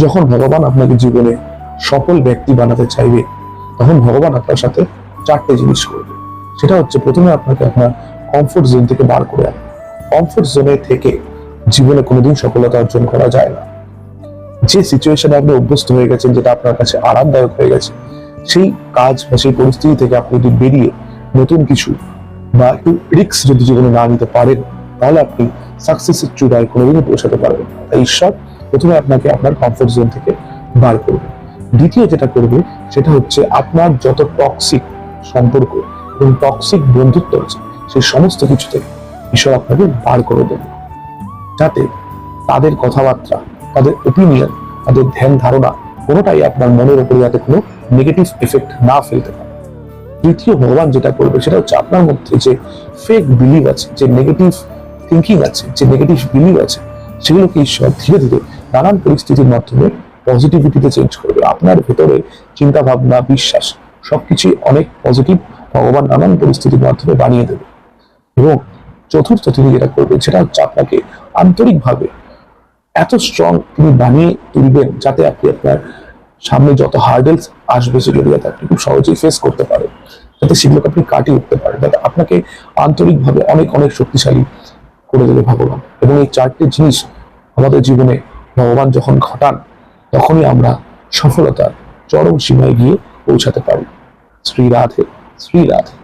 যখন ভগবান আপনাকে জীবনে সফল ব্যক্তি বানাতে চাইবে, তখন ভগবান আপনার সাথে চারটে জিনিস করবে। সেটা হচ্ছে, প্রথমে আপনাকে আপনার কমফোর্ট জোন থেকে বার করে আনবে। কমফোর্ট জোনে থেকে জীবনে কোনোদিন সফলতা অর্জন করা যায় না। যে সিচুয়েশনে আপনি অভ্যস্ত হয়ে গেছেন, যেটা আপনার কাছে আরামদায়ক হয়ে গেছে, সেই কাজ বা সেই পরিস্থিতি থেকে আপনি যদি বেরিয়ে নতুন কিছু বা একটু রিস্ক যদি জীবনে না নিতে পারেন, তাহলে আপনি সাকসেসের চূড়ায় কোনোদিনই পৌঁছাতে পারবেন না। তাই ঈশ্বর প্রথমে আপনাকে আপনার কমফোর্ট জোন থেকে বার করবে। দ্বিতীয় যেটা করবে, সেটা হচ্ছে আপনার যত টক্সিক সম্পর্ক এবং টক্সিক বন্ধুত্ব আছে, সেই সমস্ত কিছু থেকে ঈশ্বর আপনাকে বার করে দেবে, যাতে তাদের কথাবার্তা, তাদের ওপিনিয়ন, তাদের ধ্যান ধারণা কোনোটাই আপনার মনের উপরে যাতে কোনো নেগেটিভ এফেক্ট না ফেলতে পারে। তৃতীয়, ভগবান যেটা করবে সেটা হচ্ছে, আপনার মধ্যে যে ফেক বিলিভ আছে, যে নেগেটিভ থিঙ্কিং আছে, যে নেগেটিভ বিলিভ আছে, সেগুলোকে ঈশ্বর ধীরে ধীরে নানান পরিস্থিতির মাধ্যমে পজিটিভিটিতে চেঞ্জ করবে। আপনার ভেতরে চিন্তা ভাবনা, বিশ্বাস সবকিছুই অনেক পজিটিভ ভগবান নানান পরিস্থিতির মাধ্যমে বানিয়ে দেবে। এবং চতুর্থ তিনি যেটা করবেন, সেটা হচ্ছে আপনাকে আন্তরিকভাবে এত স্ট্রং তিনি বানিয়ে তুলবেন, যাতে আপনি আপনার সামনে যত হার্ডেলস আসবে, সেগুলো যাতে আপনি খুব সহজেই ফেস করতে পারেন, যাতে সেগুলোকে আপনি কাটিয়ে উঠতে পারেন, যাতে আপনাকে আন্তরিকভাবে অনেক অনেক শক্তিশালী করে দেবে ভগবান। এবং এই চারটি জিনিস আমাদের জীবনে ভগবান যখন ঘটান, তখনই আমরা সফলতার চরম সীমায় গিয়ে পৌঁছাতে পারি। শ্রী রাধে, শ্রী রাধে।